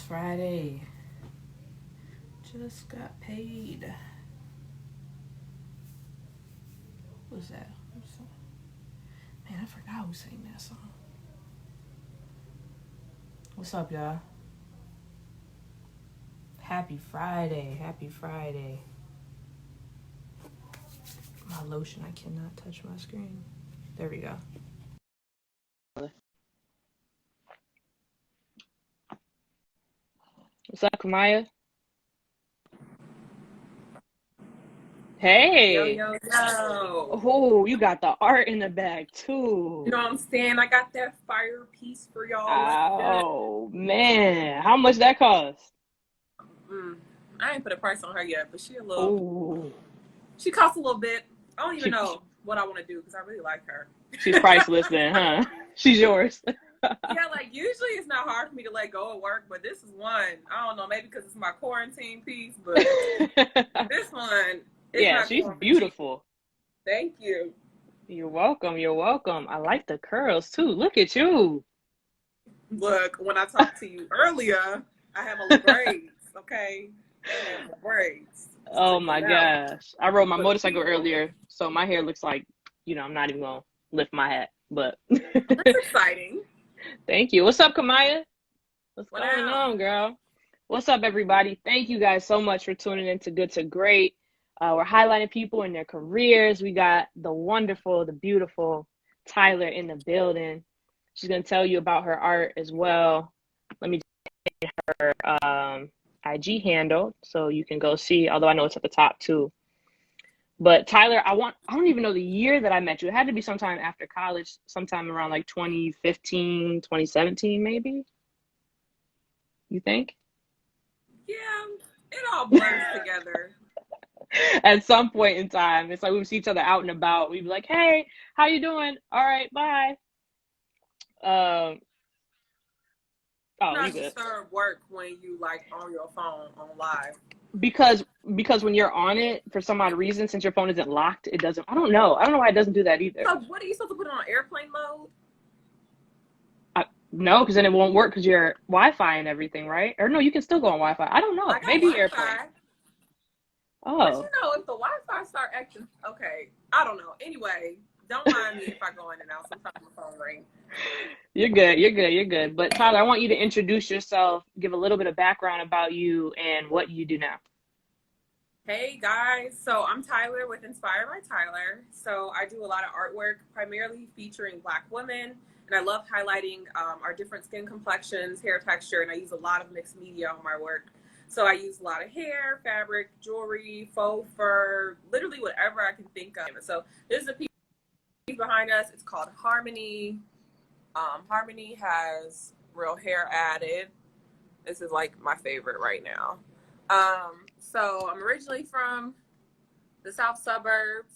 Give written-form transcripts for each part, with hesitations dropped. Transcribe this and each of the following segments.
Friday. Just got paid. What was that? Man, I forgot who sang that song. What's up, y'all? Happy Friday. Happy Friday. My lotion, I cannot touch my screen. There we go. What's up, Kamaya? Yo, Hey. yo, yo. Oh, you got the art in the bag, too. You know what I'm saying? I got that fire piece for y'all. Let's get it. Oh, man. How much that cost? I ain't put a price on her yet, but Oh. she costs a little bit. I don't even She, know what I want to do because I really like her. she's priceless then, huh? She's yours. Yeah, like usually it's not hard for me to let go of work, but this is one. I don't know, maybe because it's my quarantine piece, but this one is Yeah, not she's going for cheap. beautiful. Thank you. You're welcome. You're welcome. I like the curls too. Look at you. Look, when I talked to you earlier, I have a braids, okay? I have the braids. Oh Check my them out. gosh. I rode my For the motorcycle people. earlier, so my hair looks like, I'm not even gonna lift my hat. But Well, that's exciting. thank you. What's up, Kamaya? What's What going now? on, girl? What's up, everybody? Thank you guys so much for tuning in to Good to Great. We're highlighting people in their careers. We got the wonderful, the beautiful Tyler in the building. She's gonna tell you about her art as well. Let me get her IG handle so you can go see, although I know it's at the top too. But Tyler, I don't even know the year that I met you. It had to be sometime after college, sometime around like 2015, 2017, maybe. You think? Yeah, it all blurs together. At some point in time, it's like we would see each other out and about. We'd be like, "Hey, how you doing? All right, bye." Um, oh, you Not good? disturb work when you like on your phone on live. Because when you're on it for some odd reason, since your phone isn't locked, it doesn't. I don't know. I don't know why it doesn't do that either. So what are you supposed to put it on airplane mode? No, because then it won't work because your Wi-Fi and everything, right? Or no, you can still go on Wi-Fi. I don't I know. got Maybe airplane. Wi-Fi, but Oh, if the Wi-Fi start acting, okay, I don't know. Anyway, don't mind me if I go in and out. Sometimes my phone rings. you're good. You're good. You're good. But Tyler, I want you to introduce yourself, give a little bit of background about you and what you do now. Hey guys, so I'm Tyler with Inspired by Tyler. So I do a lot of artwork, primarily featuring Black women, and I love highlighting our different skin complexions, hair texture, and I use a lot of mixed media on my work. So I use a lot of hair, fabric, jewelry, faux fur, literally whatever I can think of. So this is a piece behind us. It's called Harmony. Harmony has real hair added. This is like my favorite right now. So I'm originally from the south suburbs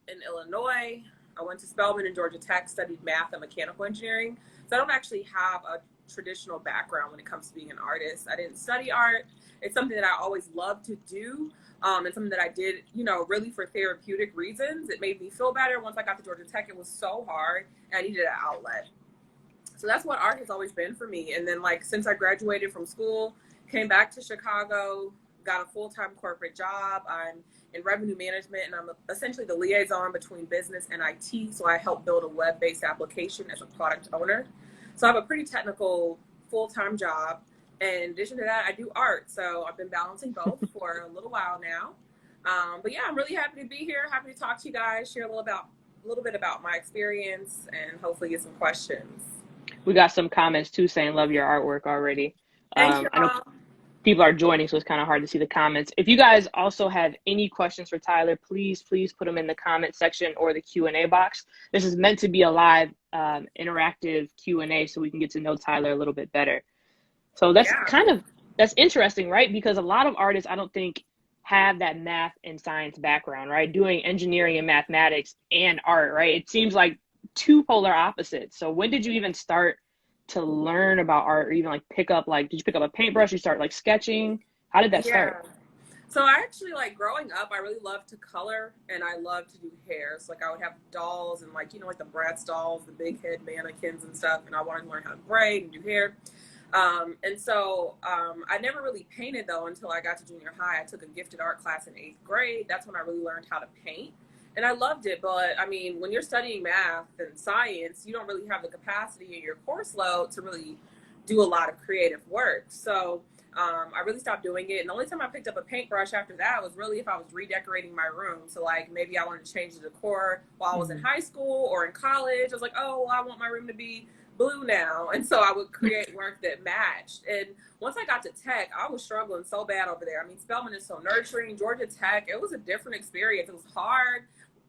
in Illinois. I went to Spelman and Georgia Tech, studied math and mechanical engineering. So I don't actually have a traditional background when it comes to being an artist. I didn't study art. It's something that I always loved to do. And something that I did, really for therapeutic reasons. It made me feel better. Once I got to Georgia Tech, it was so hard and I needed an outlet. So that's what art has always been for me. And then since I graduated from school, came back to Chicago, got a full-time corporate job. I'm in revenue management, and I'm essentially the liaison between business and IT. So I help build a web-based application as a product owner. So I have a pretty technical full-time job. And in addition to that, I do art. So I've been balancing both for a little while now. But yeah, I'm really happy to be here. Happy to talk to you guys, share a little bit about my experience, and hopefully get some questions. We got some comments too saying love your artwork already. Thanks, I know y'all. people are joining, so it's kind of hard to see the comments. If you guys also have any questions for Tyler, please put them in the comment section or the Q&A box. This is meant to be a live interactive Q&A so we can get to know Tyler a little bit better. So that's Yeah. that's interesting, right? Because a lot of artists, I don't think, have that math and science background, right? Doing engineering and mathematics and art, right? It seems like two polar opposites. So when did you even start to learn about art, or even pick up did you pick up a paintbrush? You start sketching? How did that start? Yeah. So I actually growing up, I really loved to color and I loved to do hair. So I would have dolls and the Bratz dolls, the big head mannequins and stuff. And I wanted to learn how to braid and do hair. And so I never really painted though until I got to junior high. I took a gifted art class in 8th grade. That's when I really learned how to paint. And I loved it. But I mean, when you're studying math and science, you don't really have the capacity in your course load to really do a lot of creative work. So I really stopped doing it. And the only time I picked up a paintbrush after that was really if I was redecorating my room. So like maybe I wanted to change the decor while I was in high school or in college. I was like, oh, well, I want my room to be blue now. And so I would create work that matched. And once I got to tech, I was struggling so bad over there. I mean, Spelman is so nurturing. Georgia Tech, it was a different experience. It was hard.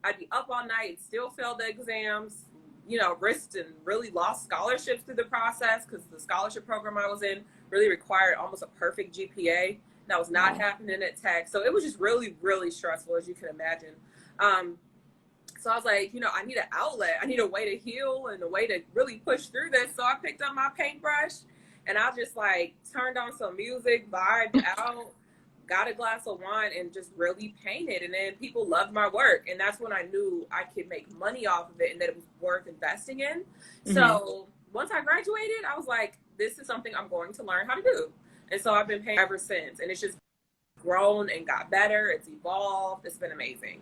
I'd be up all night and still fail the exams, you know, risked and really lost scholarships through the process because the scholarship program I was in really required almost a perfect GPA. That was not happening at Tech. So it was just really, really stressful, as you can imagine. So I was like, you know, I need an outlet. I need a way to heal and a way to really push through this. So I picked up my paintbrush and I just like turned on some music, vibed out, got a glass of wine and just really painted. And then people loved my work. And that's when I knew I could make money off of it and that it was worth investing in. So once I graduated, I was like, this is something I'm going to learn how to do. And so I've been painting ever since. And it's just grown and got better. It's evolved. It's been amazing.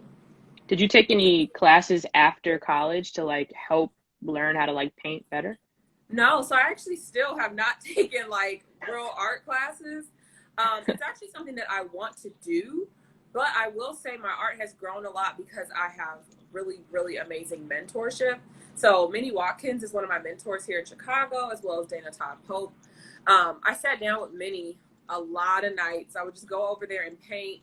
Did you take any classes after college to like help learn how to like paint better? No, so I actually still have not taken like real art classes. It's actually something that I want to do, but I will say my art has grown a lot because I have really, really amazing mentorship. So Minnie Watkins is one of my mentors here in Chicago, as well as Dana Todd Pope. I sat down with Minnie a lot of nights. I would just go over there and paint.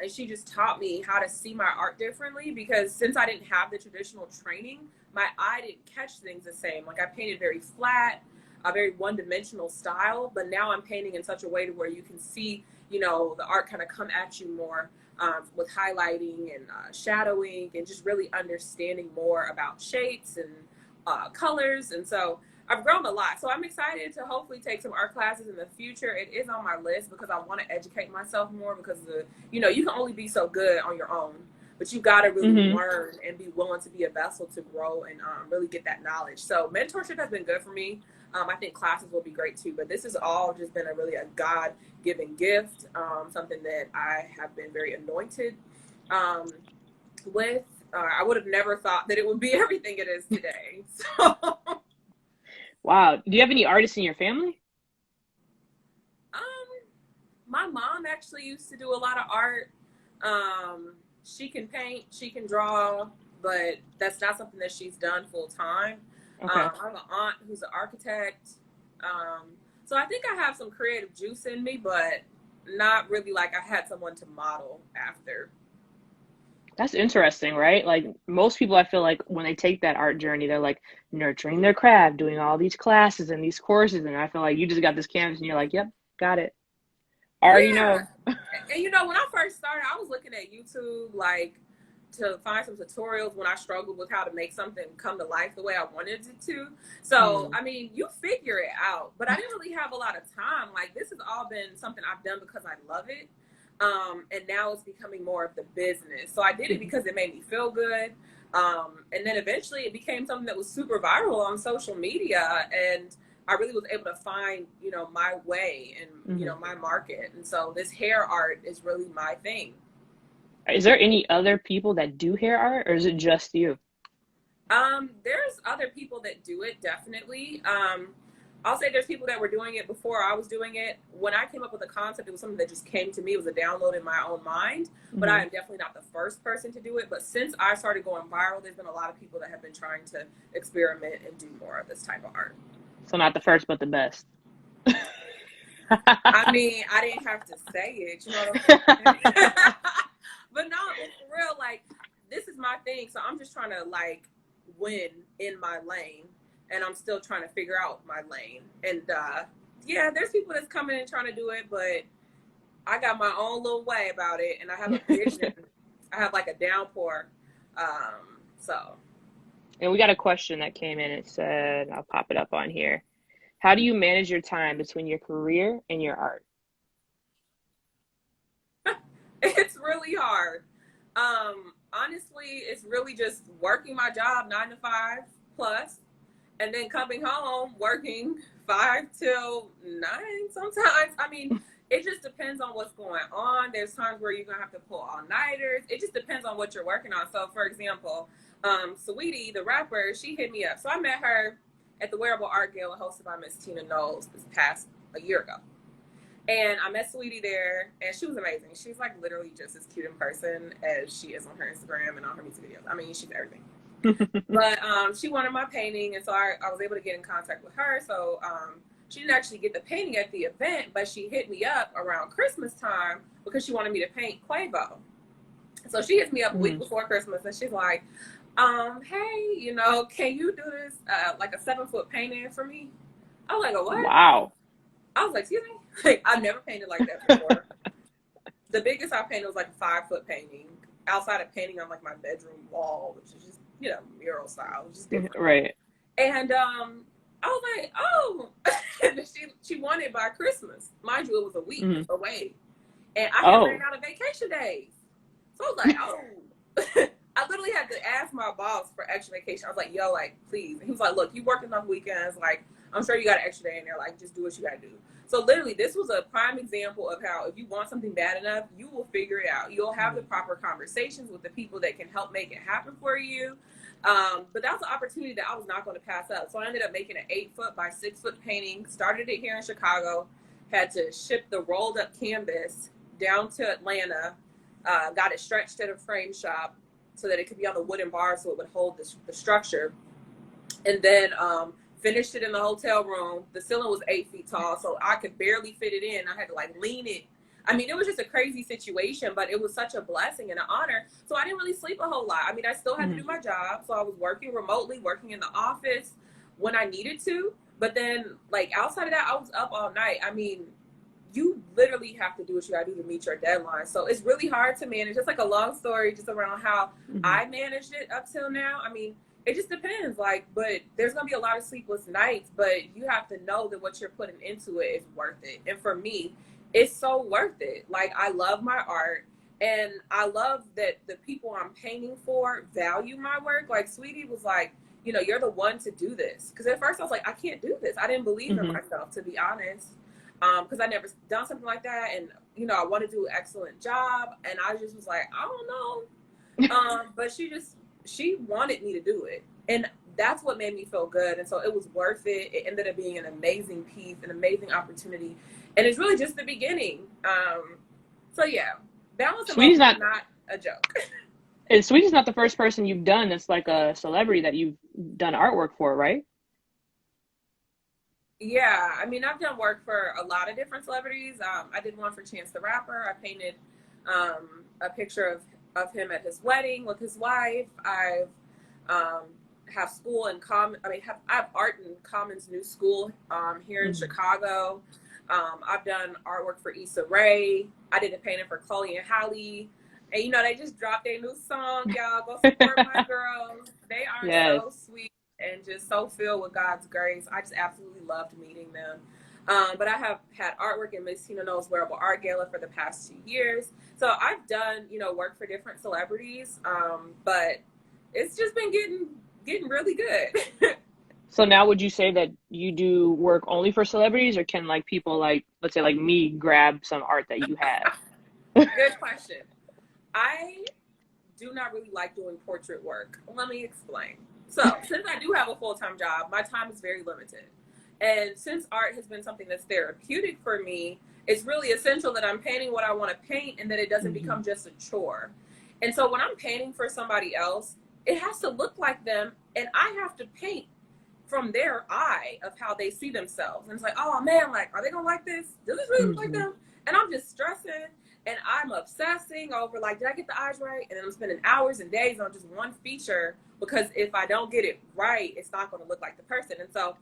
And she just taught me how to see my art differently because since I didn't have the traditional training, my eye didn't catch things the same. Like I painted very flat, a very one-dimensional style, but now I'm painting in such a way to where you can see, you know, the art kind of come at you more with highlighting and shadowing and just really understanding more about shapes and colors. And so I've grown a lot. So I'm excited to hopefully take some art classes in the future. It is on my list because I want to educate myself more because, you know, you can only be so good on your own, but you got to really learn and be willing to be a vessel to grow and really get that knowledge. So mentorship has been good for me. I think classes will be great too, but this has all just been a God-given gift, something that I have been very anointed with. I would have never thought that it would be everything it is today. So. Wow. Do you have any artists in your family? My mom actually used to do a lot of art. She can paint, she can draw, but that's not something that she's done full time. Okay. I have an aunt who's an architect. So I think I have some creative juice in me, but not really like I had someone to model after. That's interesting, right? Like most people, I feel like when they take that art journey, they're like nurturing their craft, doing all these classes and these courses. And I feel like you just got this canvas and you're like, yep, got it. I already Yeah. know. And you know, when I first started, I was looking at YouTube like to find some tutorials when I struggled with how to make something come to life the way I wanted it to. So, I mean, you figure it out, but I didn't really have a lot of time. Like this has all been something I've done because I love it. And now it's becoming more of the business. So I did it because it made me feel good. And then eventually it became something that was super viral on social media. And I really was able to find, you know, my way and, you know, my market. And so this hair art is really my thing. Is there any other people that do hair art or is it just you? There's other people that do it, definitely. I'll say there's people that were doing it before I was doing it. When I came up with the concept, it was something that just came to me. It was a download in my own mind, but I am definitely not the first person to do it. But since I started going viral, there's been a lot of people that have been trying to experiment and do more of this type of art. So not the first, but the best. I mean, I didn't have to say it, you know what I'm saying? But no, for real, like, this is my thing. So I'm just trying to, like, win in my lane. And I'm still trying to figure out my lane. And, yeah, there's people that's coming and trying to do it, but I got my own little way about it. And I have a vision. I have, like, a downpour. So. And we got a question that came in. It said, I'll pop it up on here. How do you manage your time between your career and your art? It's really hard. Honestly, it's really just working my job 9 to 5 plus, and then coming home, working 5 till 9 sometimes. I mean, it just depends on what's going on. There's times where you're going to have to pull all-nighters. It just depends on what you're working on. So, for example, Saweetie, the rapper, she hit me up. So I met her at the Wearable Art Gala hosted by Miss Tina Knowles this past a year ago. And I met Saweetie there, and she was amazing. She's like literally just as cute in person as she is on her Instagram and on her music videos. I mean, she's everything. But she wanted my painting, and so I was able to get in contact with her. So she didn't actually get the painting at the event, but she hit me up around Christmas time because she wanted me to paint Quavo. So she hits me up a week before Christmas, and she's like, hey, you know, can you do this like a 7-foot painting for me? I was like, a what? Wow. I was like, excuse me? Like, I've never painted like that before. The biggest I painted was like a 5-foot painting outside of painting on like my bedroom wall, which is just, you know, mural style, which is different. Right. And I was like, oh, she won it by Christmas. Mind you, it was a week away. And I had ran out of vacation days. So I was like, oh. I literally had to ask my boss for extra vacation. I was like, yo, like, please. And he was like, look, you working on weekends. Like, I'm sure you got an extra day in there. Like, just do what you got to do. So literally, this was a prime example of how if you want something bad enough, you will figure it out. You'll have the proper conversations with the people that can help make it happen for you. But that was an opportunity that I was not going to pass up. So I ended up making an 8-foot by 6-foot painting, started it here in Chicago, had to ship the rolled up canvas down to Atlanta, got it stretched at a frame shop so that it could be on the wooden bar so it would hold the structure. And then finished it in the hotel room. The ceiling was 8 feet tall, so I could barely fit it in. I had to like lean it. I mean, it was just a crazy situation, but it was such a blessing and an honor. So I didn't really sleep a whole lot. I mean, I still had to do my job. So I was working remotely, working in the office when I needed to. But then, like, outside of that, I was up all night. I mean, you literally have to do what you gotta do to meet your deadline. So it's really hard to manage. Just like a long story just around how I managed it up till now. I mean, it just depends, like, but there's gonna be a lot of sleepless nights, but you have to know that what you're putting into it is worth it. And for me, it's so worth it. Like, I love my art, and I love that the people I'm painting for value my work. Like, Sweetie was like, you know, you're the one to do this. Because at first I was like, I can't do this. I didn't believe in myself, to be honest, because I never done something like that, and you know, I want to do an excellent job, and I just was like, I don't know. But she wanted me to do it, and that's what made me feel good. And so it was worth it. It ended up being an amazing piece, an amazing opportunity, and it's really just the beginning. So yeah, balance emotions is not a joke. And Sweetie's not the first person you've done that's like a celebrity that you've done artwork for, right? Yeah, I mean, I've done work for a lot of different celebrities. I did one for Chance the Rapper. I painted a picture of him at his wedding with his wife. I've have school in I have art in Commons New School here in Chicago. I've done artwork for Issa Rae. I did a painting for Chloe and Halle. And you know, they just dropped their new song, y'all. Go support my girls. They are so sweet and just so filled with God's grace. I just absolutely loved meeting them. But I have had artwork in Miss Tina Knowles Wearable Art Gala for the past 2 years. So I've done, you know, work for different celebrities. But it's just been getting really good. So now would you say that you do work only for celebrities, or can like people like, let's say like me, grab some art that you have? Good question. I do not really like doing portrait work. Let me explain. So since I do have a full-time job, my time is very limited. And since art has been something that's therapeutic for me, it's really essential that I'm painting what I want to paint and that it doesn't become just a chore. And so when I'm painting for somebody else, it has to look like them, and I have to paint from their eye of how they see themselves. And it's like, oh man, like, are they gonna like this? Does this really look like them? And I'm just stressing, and I'm obsessing over, like, did I get the eyes right? And then I'm spending hours and days on just one feature, because if I don't get it right, it's not going to look like the person. And so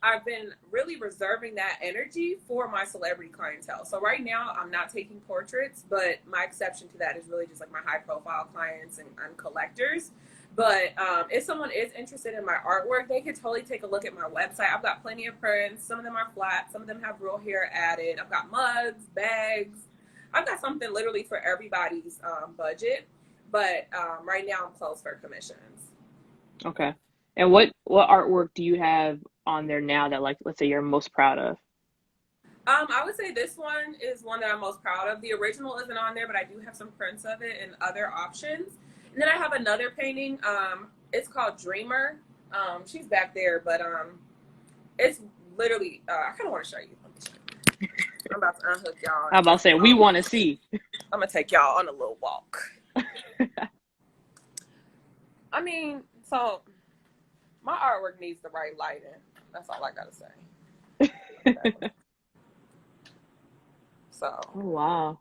I've been really reserving that energy for my celebrity clientele. So right now I'm not taking portraits, but my exception to that is really just like my high profile clients and collectors. But if someone is interested in my artwork, they can totally take a look at my website. I've got plenty of prints. Some of them are flat. Some of them have real hair added. I've got mugs, bags. I've got something literally for everybody's budget. But right now I'm closed for commissions. Okay. And what artwork do you have on there now that, like, let's say you're most proud of? I would say this one is one that I'm most proud of. The original isn't on there, but I do have some prints of it and other options. And then I have another painting. It's called Dreamer. She's back there, but it's literally. I kind of want to show you. I'm about to unhook y'all. I'm about to say we want to see. I'm gonna take y'all on a little walk. I mean, so my artwork needs the right lighting. That's all I gotta say. So. Oh wow.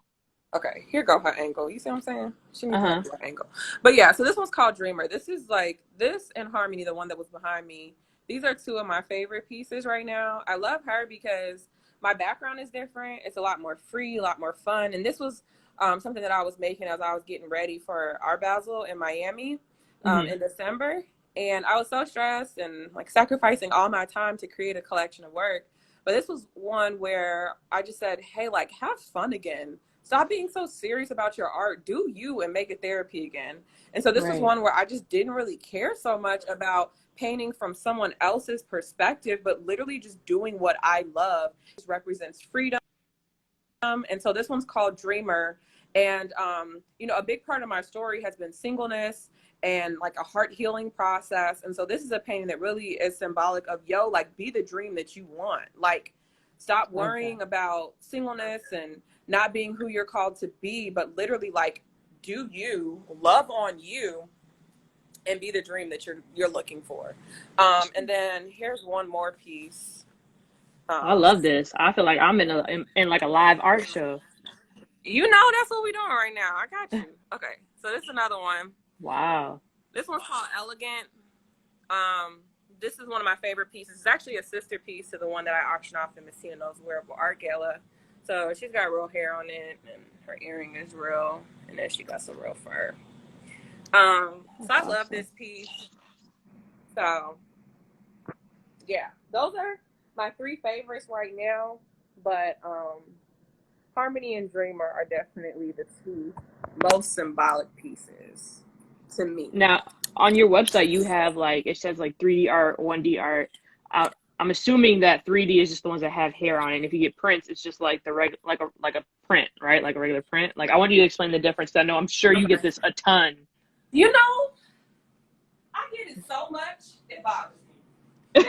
Okay, here go her angle. You see what I'm saying? She needs her angle. But yeah, so this one's called Dreamer. This is like, this and Harmony, the one that was behind me. These are two of my favorite pieces right now. I love her because my background is different. It's a lot more free, a lot more fun. And this was something that I was making as I was getting ready for Art Basel in Miami in December. And I was so stressed and like sacrificing all my time to create a collection of work. But this was one where I just said, hey, like, have fun again. Stop being so serious about your art. Do you and make it therapy again. And so this was one where I just didn't really care so much about painting from someone else's perspective, but literally just doing what I love. It represents freedom. And so this one's called Dreamer. And, you know, a big part of my story has been singleness and like a heart healing process. And so this is a painting that really is symbolic of, yo, like, be the dream that you want. Like, stop worrying about singleness and not being who you're called to be, but literally like, do you, love on you, and be the dream that you're looking for. And then here's one more piece. I love this. I feel like I'm in like a live art show. You know, that's what we're doing right now. I got you. Okay, so this is another one. Wow. This one's called Elegant. This is one of my favorite pieces. It's actually a sister piece to the one that I auctioned off in Miss Tina Knows Wearable Art Gala. So she's got real hair on it, and her earring is real, and then she got some real fur. So I love this piece. So yeah, those are my three favorites right now. But Harmony and Dreamer are definitely the two most symbolic pieces to me. Now, on your website, you have like, it says like 3D art, 1D art. I'm assuming that 3D is just the ones that have hair on it. And if you get prints, it's just like the like a print, right? Like a regular print. Like, I want you to explain the difference. I know I'm sure you get this a ton. You know, I get it so much, it bothers me.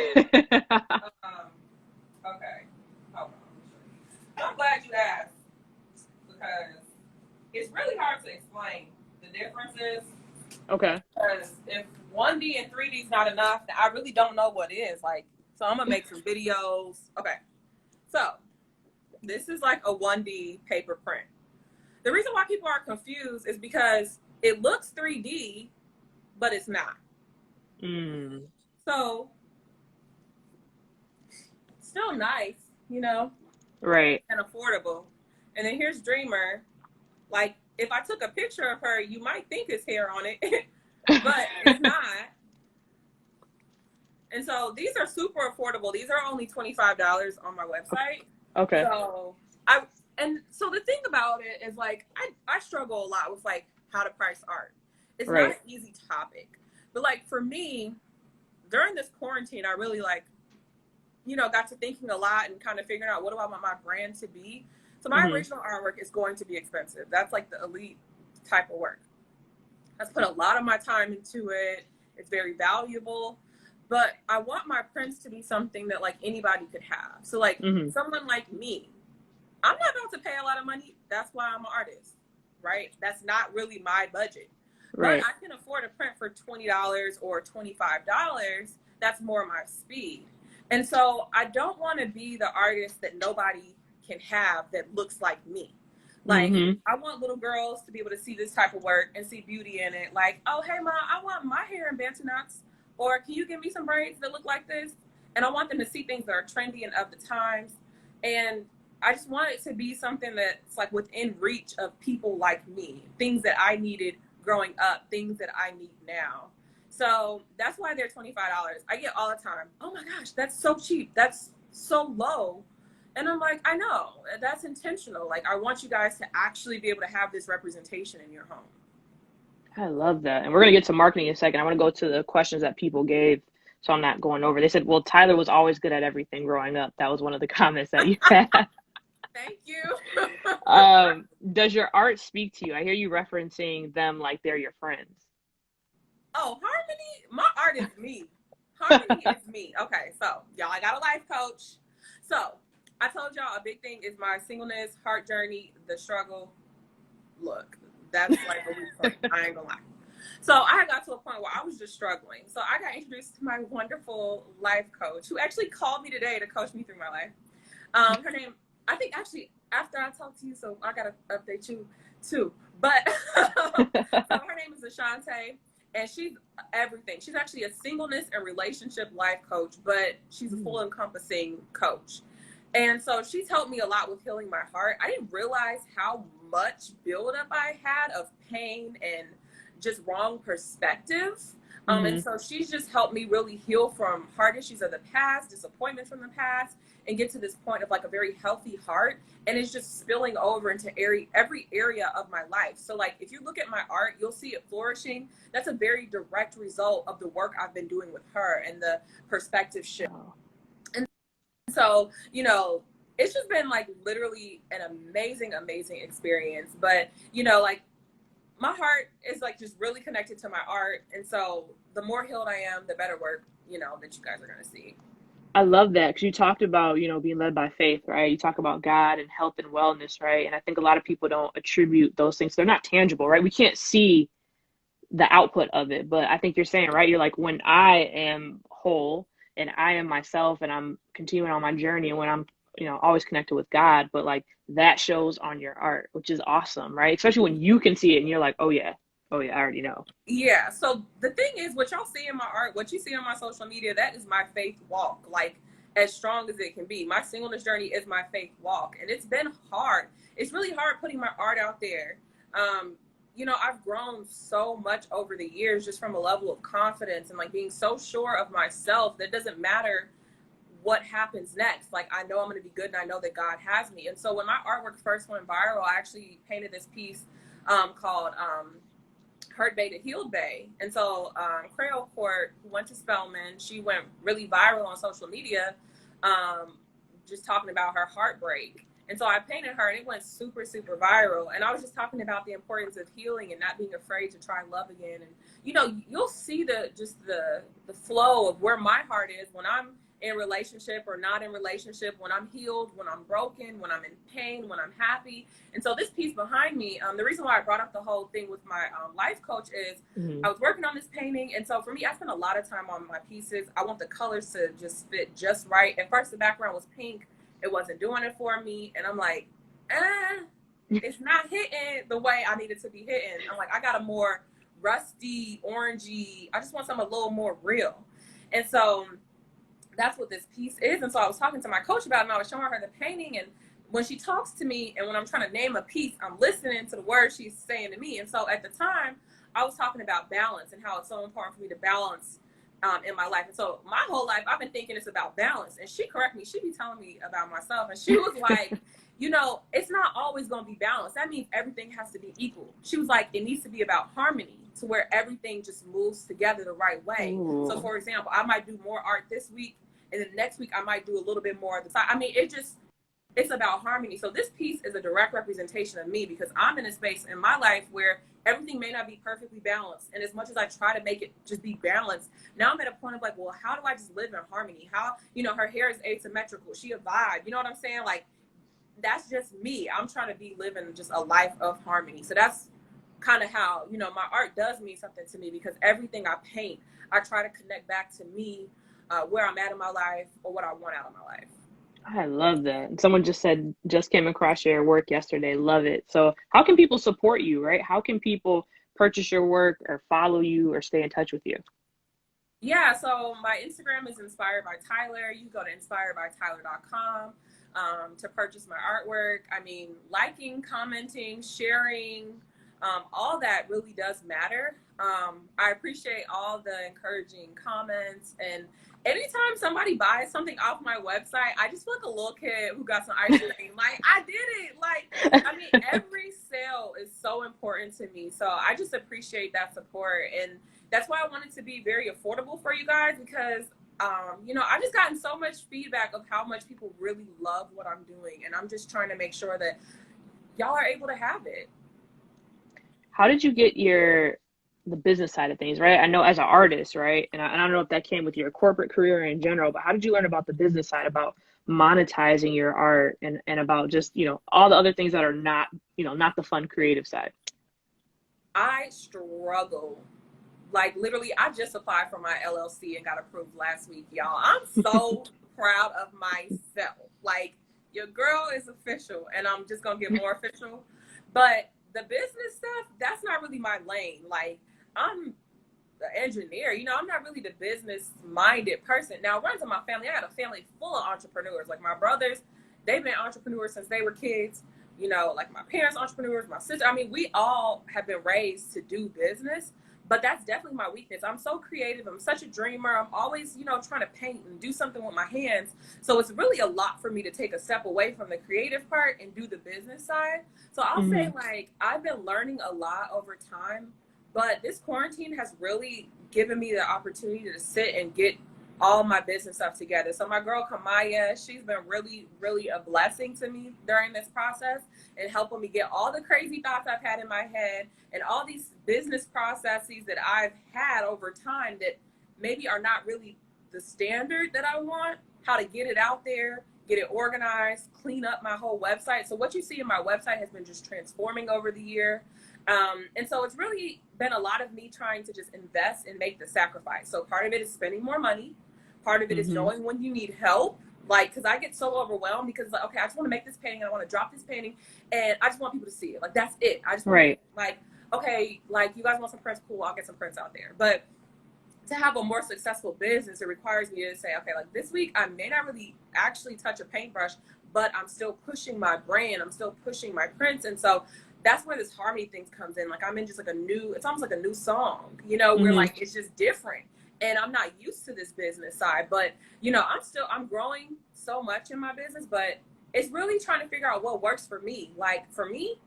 Okay, hold on. I'm glad you asked, because it's really hard to explain the differences. Okay. Because if 1D and 3D is not enough, I really don't know what is. Like, so I'm gonna make some videos. Okay, so this is like a 1D paper print. The reason why people are confused is because it looks 3D, but it's not. So still nice, you know, right, and affordable. And then here's Dreamer. Like, if I took a picture of her, you might think it's hair on it, but it's not. And so these are super affordable. These are only $25 on my website. Okay. So so the thing about it is, like, I struggle a lot with like how to price art. It's not an easy topic. But like, for me, during this quarantine, I really, like, you know, got to thinking a lot and kind of figuring out, what do I want my brand to be? So my original artwork is going to be expensive. That's like the elite type of work. I've put a lot of my time into it. It's very valuable. But I want my prints to be something that like anybody could have. So like someone like me, I'm not about to pay a lot of money. That's why I'm an artist, right? That's not really my budget. Right. But I can afford a print for $20 or $25. That's more my speed. And so I don't want to be the artist that nobody can have that looks like me. Like, I want little girls to be able to see this type of work and see beauty in it. Like, oh, hey, Mom, I want my hair in bantu knots. Or can you give me some braids that look like this? And I want them to see things that are trendy and of the times. And I just want it to be something that's like within reach of people like me. Things that I needed growing up, things that I need now. So that's why they're $25. I get all the time, oh my gosh, that's so cheap. That's so low. And I'm like, I know, that's intentional. Like, I want you guys to actually be able to have this representation in your home. I love that. And we're going to get to marketing in a second. I want to go to the questions that people gave. so I'm not going over. They said, well, Tyler was always good at everything growing up. That was one of the comments that you had. Thank you. Does your art speak to you? I hear you referencing them like they're your friends. Oh, harmony. My art is me. Harmony is me. Okay, so y'all, I got a life coach. So I told y'all a big thing is my singleness, heart journey, the struggle. Look, that's like a weak point. I ain't gonna lie. So I got to a point where I was just struggling. So I got introduced to my wonderful life coach who actually called me today to coach me through my life. Her name, I think actually after I talked to you, so I gotta update you too. But so her name is Ashante, and she's everything. She's actually a singleness and relationship life coach, but she's a full encompassing coach. And so she's helped me a lot with healing my heart. I didn't realize how much buildup I had of pain and just wrong perspective. And so she's just helped me really heal from heart issues of the past, disappointments from the past, and get to this point of like a very healthy heart. And it's just spilling over into every area of my life. So like, if you look at my art, you'll see it flourishing. That's a very direct result of the work I've been doing with her and the perspective shift. And so, you know, it's just been like literally an amazing, amazing experience. But, you know, like my heart is like just really connected to my art. And so the more healed I am, the better work, you know, that you guys are going to see. I love that because you talked about, you know, being led by faith, right? You talk about God and health and wellness, right? And I think a lot of people don't attribute those things. They're not tangible, right? We can't see the output of it, but I think you're saying, right? You're like, when I am whole and I am myself and I'm continuing on my journey and when I'm, you know, always connected with God, but like that shows on your art, which is awesome, right? Especially when you can see it and you're like, oh yeah, I already know. Yeah. So the thing is, what y'all see in my art, what you see on my social media, that is my faith walk, like as strong as it can be. My singleness journey is my faith walk. And it's been hard. It's really hard putting my art out there. You know, I've grown so much over the years just from a level of confidence and like being so sure of myself that it doesn't matter what happens next. Like, I know I'm going to be good and I know that God has me. And so when my artwork first went viral, I actually painted this piece called Hurt Bay to Healed Bay. And so Creole Court, who went to Spelman, she went really viral on social media, just talking about her heartbreak. And so I painted her and it went super, super viral. And I was just talking about the importance of healing and not being afraid to try love again. And, you know, you'll see the flow of where my heart is when I'm in relationship or not in relationship, when I'm healed, when I'm broken, when I'm in pain, when I'm happy. And so this piece behind me, the reason why I brought up the whole thing with my life coach is I was working on this painting. And so for me, I spent a lot of time on my pieces. I want the colors to just fit just right. At first, the background was pink. It wasn't doing it for me. And I'm like, it's not hitting the way I need it to be hitting. I'm like, I got a more rusty, orangey. I just want something a little more real. And so that's what this piece is. And so I was talking to my coach about it and I was showing her the painting. And when she talks to me and when I'm trying to name a piece, I'm listening to the words she's saying to me. And so at the time, I was talking about balance and how it's so important for me to balance in my life. And so my whole life, I've been thinking it's about balance. And she corrected me. She be telling me about myself. And she was like, you know, it's not always going to be balanced. That means everything has to be equal. She was like, it needs to be about harmony to where everything just moves together the right way. Ooh. So for example, I might do more art this week and then next week I might do a little bit more of the side. I mean, it's about harmony. So this piece is a direct representation of me because I'm in a space in my life where everything may not be perfectly balanced. And as much as I try to make it just be balanced, now I'm at a point of like, well, how do I just live in harmony? How, you know, her hair is asymmetrical. She a vibe. You know what I'm saying? Like, that's just me. I'm trying to be living just a life of harmony. So that's kind of how, you know, my art does mean something to me because everything I paint, I try to connect back to me, where I'm at in my life or what I want out of my life. I love that. Someone just said, just came across your work yesterday. Love it. So how can people support you, right? How can people purchase your work or follow you or stay in touch with you? Yeah, so my Instagram is Inspired by Tyler. You can go to inspiredbytyler.com to purchase my artwork. I mean, liking, commenting, sharing, all that really does matter. I appreciate all the encouraging comments. And anytime somebody buys something off my website, I just feel like a little kid who got some ice cream. Like, I did it. Like, I mean, every sale is so important to me. So I just appreciate that support. And, that's why I want it to be very affordable for you guys, because you know, I've just gotten so much feedback of how much people really love what I'm doing, and I'm just trying to make sure that y'all are able to have it. How did you get the business side of things, right? I know as an artist, right? And I don't know if that came with your corporate career in general, but how did you learn about the business side, about monetizing your art and about just, all the other things that are not, not the fun creative side? I struggle. Like literally, I just applied for my LLC and got approved last week, y'all. I'm so proud of myself. Like, your girl is official, and I'm just gonna get more official. But the business stuff, that's not really my lane. Like, I'm the engineer, I'm not really the business minded person. Now, it runs in my family. I got a family full of entrepreneurs. Like, my brothers, they've been entrepreneurs since they were kids. Like my parents, entrepreneurs, my sister. I mean, we all have been raised to do business, but that's definitely my weakness. I'm so creative. I'm such a dreamer. I'm always, trying to paint and do something with my hands. So it's really a lot for me to take a step away from the creative part and do the business side. So I'll say, Mm-hmm. like, I've been learning a lot over time, but this quarantine has really given me the opportunity to sit and get all my business stuff together. So my girl Kamaya, she's been really, really a blessing to me during this process and helping me get all the crazy thoughts I've had in my head and all these business processes that I've had over time that maybe are not really the standard that I want, how to get it out there, get it organized, clean up my whole website. So what you see in my website has been just transforming over the year. And so it's really been a lot of me trying to just invest and make the sacrifice. So part of it is spending more money. Part of it is Mm-hmm. knowing when you need help. Like, because I get so overwhelmed because, like, okay, I just want to make this painting and I want to drop this painting and I just want people to see it. Like, that's it. I just want to, Right. like, okay, like, you guys want some prints? Cool, I'll get some prints out there. But to have a more successful business, it requires me to say, okay, like, this week I may not really actually touch a paintbrush, but I'm still pushing my brand. I'm still pushing my prints. And so that's where this harmony thing comes in. Like, I'm in just like it's almost like a new song, where Mm-hmm. like, it's just different. And I'm not used to this business side, but I'm growing so much in my business, but it's really trying to figure out what works for me. Like, for me,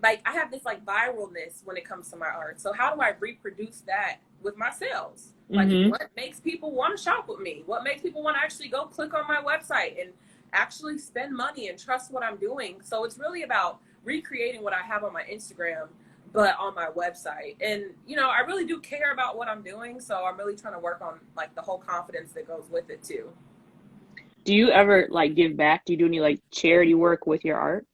like, I have this like viralness when it comes to my art. So how do I reproduce that with my sales? Like, Mm-hmm. what makes people want to shop with me? What makes people want to actually go click on my website and actually spend money and trust what I'm doing? So it's really about recreating what I have on my Instagram, but on my website. And, I really do care about what I'm doing. So I'm really trying to work on like the whole confidence that goes with it too. Do you ever like give back? Do you do any like charity work with your art?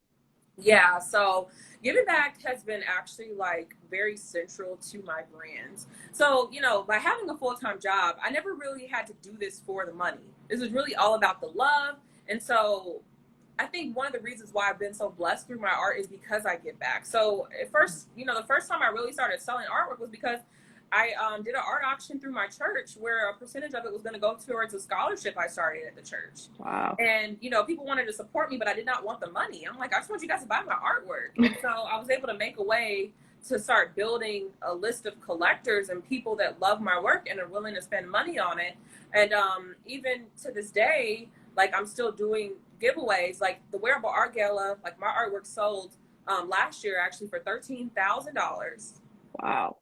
Yeah, so giving back has been actually like very central to my brand. So, by having a full-time job, I never really had to do this for the money. This is really all about the love. And so I think one of the reasons why I've been so blessed through my art is because I give back. So at first, the first time I really started selling artwork was because I did an art auction through my church where a percentage of it was going to go towards a scholarship I started at the church. Wow. And, people wanted to support me, but I did not want the money. I'm like, I just want you guys to buy my artwork. And so I was able to make a way to start building a list of collectors and people that love my work and are willing to spend money on it. And even to this day, like, I'm still doing giveaways. Like, the Wearable Art Gala, like, my artwork sold last year actually for $13,000 Wow.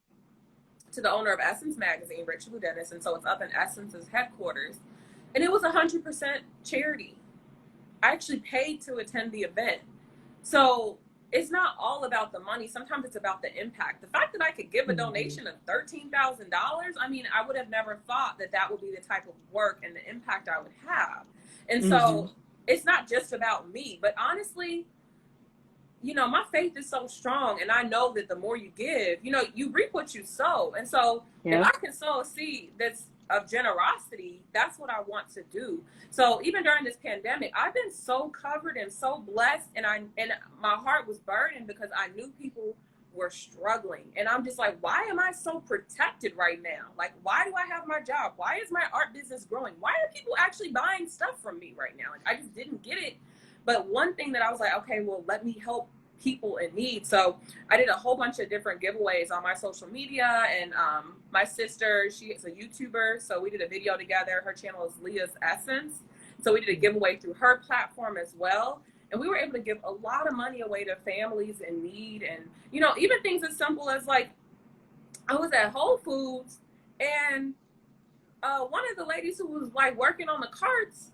to the owner of Essence Magazine, Rachel Dennis. And so it's up in Essence's headquarters. And it was 100% charity. I actually paid to attend the event. So it's not all about the money. Sometimes it's about the impact. The fact that I could give a Mm-hmm. donation of $13,000, I mean, I would have never thought that that would be the type of work and the impact I would have. And Mm-hmm. so it's not just about me, but honestly, my faith is so strong, and I know that the more you give, you reap what you sow. And so if Yep. I can sow a seed that's of generosity, that's what I want to do. So even during this pandemic, I've been so covered and so blessed, and my heart was burdened because I knew people were struggling. And I'm just like, why am I so protected right now? Like, why do I have my job? Why is my art business growing? Why are people actually buying stuff from me right now? Like, I just didn't get it. But one thing that I was like, okay, well, let me help people in need. So I did a whole bunch of different giveaways on my social media. And my sister, she is a YouTuber. So we did a video together. Her channel is Leah's Essence. So we did a giveaway through her platform as well. And we were able to give a lot of money away to families in need. And, even things as simple as, like, I was at Whole Foods And one of the ladies who was like working on the carts,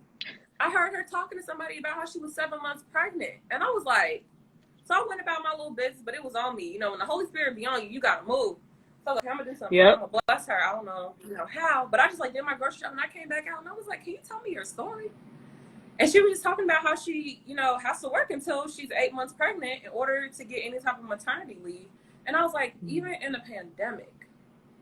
I heard her talking to somebody about how she was 7 months pregnant. And I was like, so I went about my little business, but it was on me. You know, when the Holy Spirit be on you, you got to move. So I was like, I'm going to do something. I'm Yep. going to bless her. I don't know, how. But I just like did my grocery shopping. I came back out and I was like, can you tell me your story? And she was just talking about how she, has to work until she's 8 months pregnant in order to get any type of maternity leave. And I was like, even in a pandemic,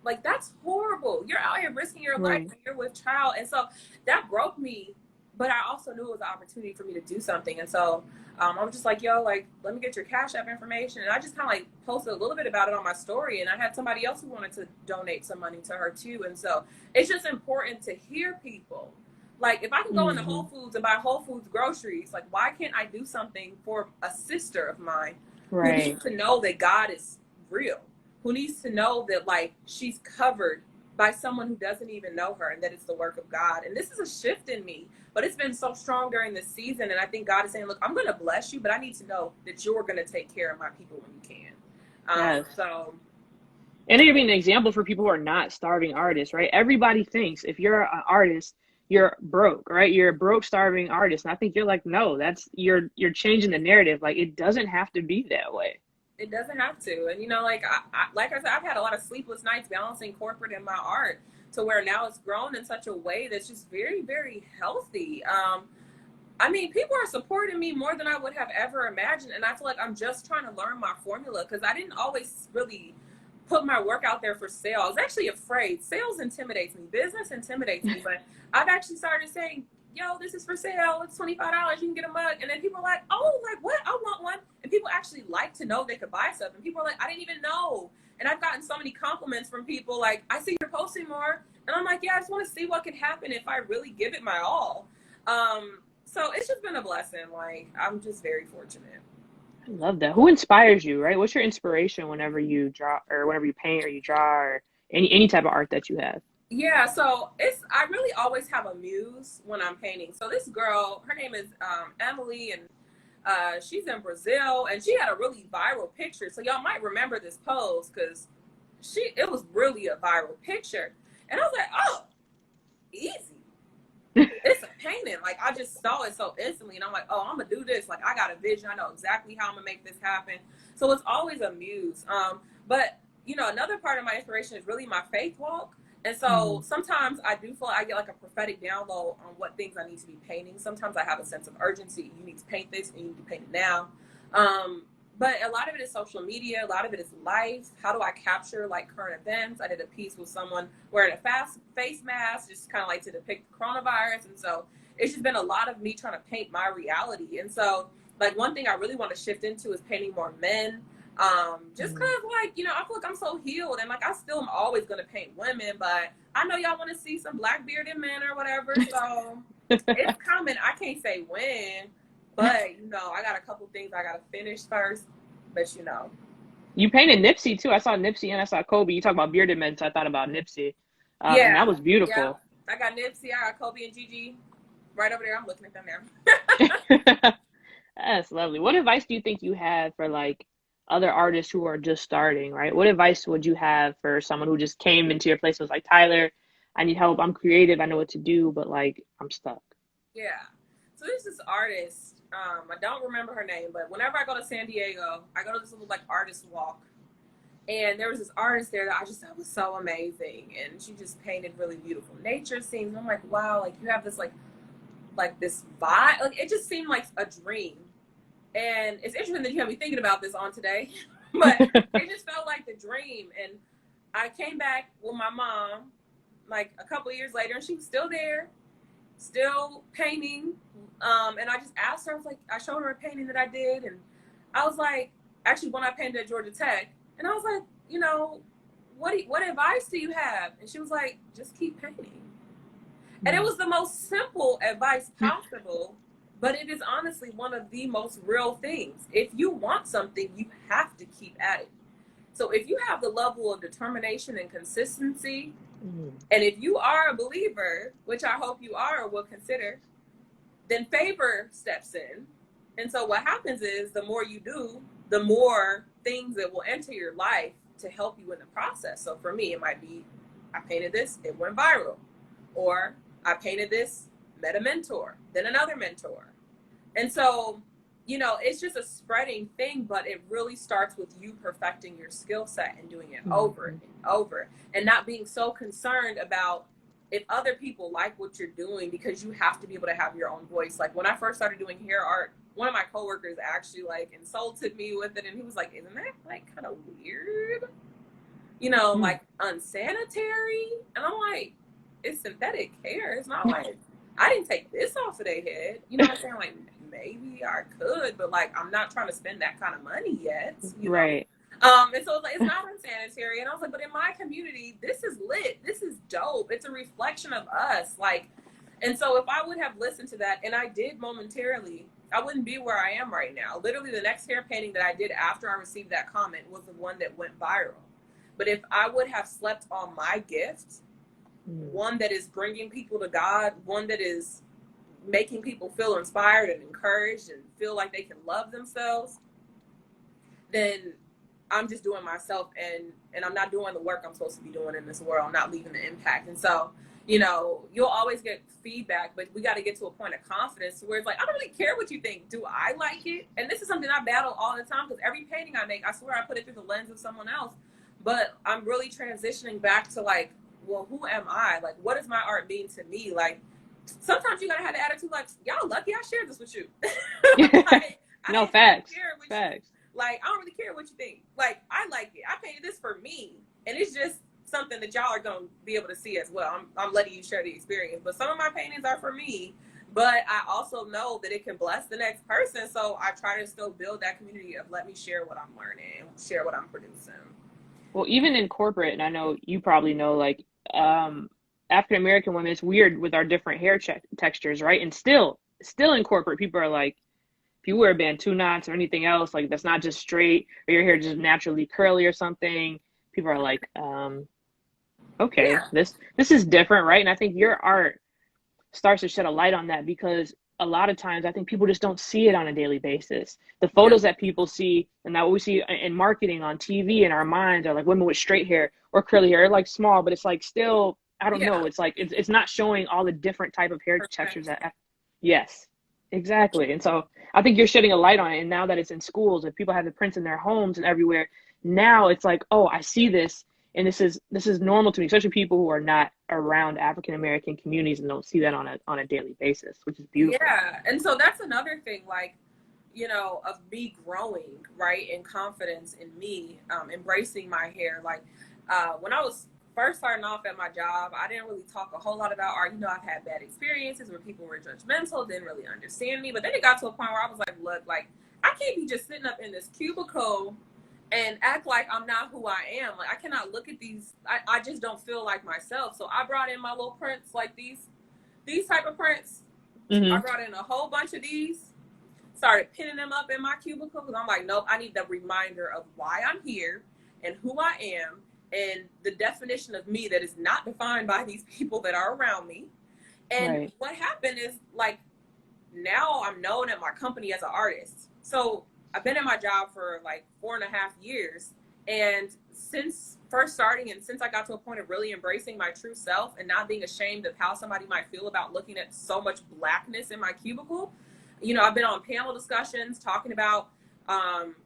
like, that's horrible. You're out here risking your life when you're with child. And so that broke me, but I also knew it was an opportunity for me to do something. And so I was just like, yo, like, let me get your Cash App information. And I just kind of like posted a little bit about it on my story. And I had somebody else who wanted to donate some money to her too. And so it's just important to hear people. Like, if I can go into Whole Foods and buy Whole Foods groceries, like, why can't I do something for a sister of mine who needs to know that God is real? Who needs to know that, like, she's covered by someone who doesn't even know her and that it's the work of God. And this is a shift in me, but it's been so strong during this season. And I think God is saying, look, I'm going to bless you, but I need to know that you're going to take care of my people when you can. Yes. So. And it'd be an example for people who are not starving artists, right? Everybody thinks if you're an artist, you're broke, right? You're a broke, starving artist. And I think you're like, no, you're changing the narrative. Like, it doesn't have to be that way. It doesn't have to. And, like I said, I've had a lot of sleepless nights balancing corporate and my art to where now it's grown in such a way that's just very, very healthy. I mean, people are supporting me more than I would have ever imagined. And I feel like I'm just trying to learn my formula because I didn't always really put my work out there for sale. I was actually afraid. Sales intimidates me. Business intimidates me. But I've actually started saying, yo, this is for sale. It's $25. You can get a mug. And then people are like, oh, like what? I want one. And people actually like to know they could buy stuff. And people are like, I didn't even know. And I've gotten so many compliments from people like, I see you're posting more. And I'm like, yeah, I just want to see what can happen if I really give it my all. So it's just been a blessing. Like, I'm just very fortunate. I love that. Who inspires you, right? What's your inspiration whenever you draw or whenever you paint or you draw or any type of art that you have? Yeah, so I really always have a muse when I'm painting. So this girl, her name is Emily, and she's in Brazil, and she had a really viral picture. So y'all might remember this pose because it was really a viral picture. And I was like, oh, easy. It's a painting. Like, I just saw it so instantly, and I'm like, oh, I'm gonna do this. Like, I got a vision. I know exactly how I'm gonna make this happen. So it's always a muse. But another part of my inspiration is really my faith walk. And so sometimes I do feel like I get like a prophetic download on what things I need to be painting. Sometimes I have a sense of urgency. You need to paint this and you need to paint it now. But a lot of it is social media. A lot of it is life. How do I capture like current events? I did a piece with someone wearing a face mask, just kind of like to depict the coronavirus. And so it's just been a lot of me trying to paint my reality. And so like one thing I really want to shift into is painting more men. Just kind of like, I feel like I'm so healed and like I still am always going to paint women, but I know y'all want to see some black bearded men or whatever. So it's coming. I can't say when, but I got a couple things I got to finish first, but You painted Nipsey too. I saw Nipsey and I saw Kobe. You talk about bearded men, so I thought about Nipsey. And that was beautiful. I got Nipsey, I got Kobe and Gigi right over there. I'm looking at them now. That's lovely. What advice do you think you have for like other artists who are just starting, right? What advice would you have for someone who just came into your place and was like, Tyler, I need help. I'm creative. I know what to do, but like I'm stuck. Yeah. So there's this artist. I don't remember her name, but whenever I go to San Diego, I go to this little like artist walk. And there was this artist there that I just thought was so amazing. And she just painted really beautiful nature scenes. And I'm like, wow, like you have this like this vibe. Like it just seemed like a dream. And it's interesting that you have me thinking about this on today. But it just felt like the dream. And I came back with my mom like a couple of years later, and she was still there, still painting. And I just asked her, I was like, I showed her a painting that I did. And I was like, actually, when I painted at Georgia Tech, and I was like, what advice do you have? And she was like, just keep painting. And it was the most simple advice possible, but it is honestly one of the most real things. If you want something, you have to keep at it. So if you have the level of determination and consistency, and if you are a believer, which I hope you are or will consider, then favor steps in. And so what happens is the more you do, the more things that will enter your life to help you in the process. So for me, it might be I painted this, it went viral. Or I painted this, met a mentor, then another mentor. And so, you know, it's just a spreading thing, but it really starts with you perfecting your skill set and doing it over and over, and not being so concerned about if other people like what you're doing, because you have to be able to have your own voice. Like when I first started doing hair art, one of my coworkers actually like insulted me with it, and he was like, isn't that like kind of weird? You know, like unsanitary? And I'm like, it's synthetic hair. It's not like I didn't take this off of their head. You know what I'm saying? Like maybe I could, but like I'm not trying to spend that kind of money yet. You know? Right. And so it's like it's not unsanitary. And I was like, but in my community, this is lit. This is dope. It's a reflection of us. Like, and so if I would have listened to that, and I did momentarily, I wouldn't be where I am right now. Literally, the next hair painting that I did after I received that comment was the one that went viral. But if I would have slept on my gift, one that is bringing people to God, one that is making people feel inspired and encouraged and feel like they can love themselves, then I'm just doing myself, and I'm not doing the work I'm supposed to be doing in this world. I'm not leaving the impact. And so, you know, you'll always get feedback, but we got to get to a point of confidence where it's like, I don't really care what you think. Do I like it? And this is something I battle all the time, because every painting I make, I swear I put it through the lens of someone else. But I'm really transitioning back to like, well, who am I? Like, what does my art mean to me? Like, sometimes you gotta have the attitude like, y'all lucky I shared this with you. Like, No, facts. Facts. Like, I don't really care what you think. Like, I like it. I painted this for me, and it's just something that y'all are gonna be able to see as well. I'm letting you share the experience, but some of my paintings are for me. But I also know that it can bless the next person, so I try to still build that community of let me share what I'm learning, share what I'm producing. Well, even in corporate, and I know you probably know, like, African American women, it's weird with our different hair textures, right? And still in corporate, people are like, if you wear bantu knots or anything else, like that's not just straight, or your hair just naturally curly or something, people are like, okay, this is different, right? And I think your art starts to shed a light on that, because a lot of times I think people just don't see it on a daily basis. The photos that people see, and that what we see in marketing on TV in our minds are like women with straight hair or curly hair, like small, but it's like still, I don't know. It's like, it's not showing all the different type of hair textures that, yes, exactly. And so I think you're shedding a light on it. And now that it's in schools and people have the prints in their homes and everywhere, now it's like, oh, I see this. And this is normal to me, especially people who are not around African American communities and don't see that on a daily basis, which is beautiful. Yeah, and so that's another thing, like, you know, of me growing, right, in confidence in me, embracing my hair. Like, when I was first starting off at my job, I didn't really talk a whole lot about art. You know, I've had bad experiences where people were judgmental, didn't really understand me. But then it got to a point where I was like, look, like, I can't be just sitting up in this cubicle and act like I'm not who I am. Like, I cannot look at these. I just don't feel like myself. So I brought in my little prints, like these type of prints. I brought in a whole bunch of these, started pinning them up in my cubicle, because I'm like, nope, I need the reminder of why I'm here and who I am and the definition of me that is not defined by these people that are around me. And what happened is, like, now I'm known at my company as an artist. So I've been in my job for like 4.5 years. And since first starting, and since I got to a point of really embracing my true self and not being ashamed of how somebody might feel about looking at so much blackness in my cubicle, you know, I've been on panel discussions talking about,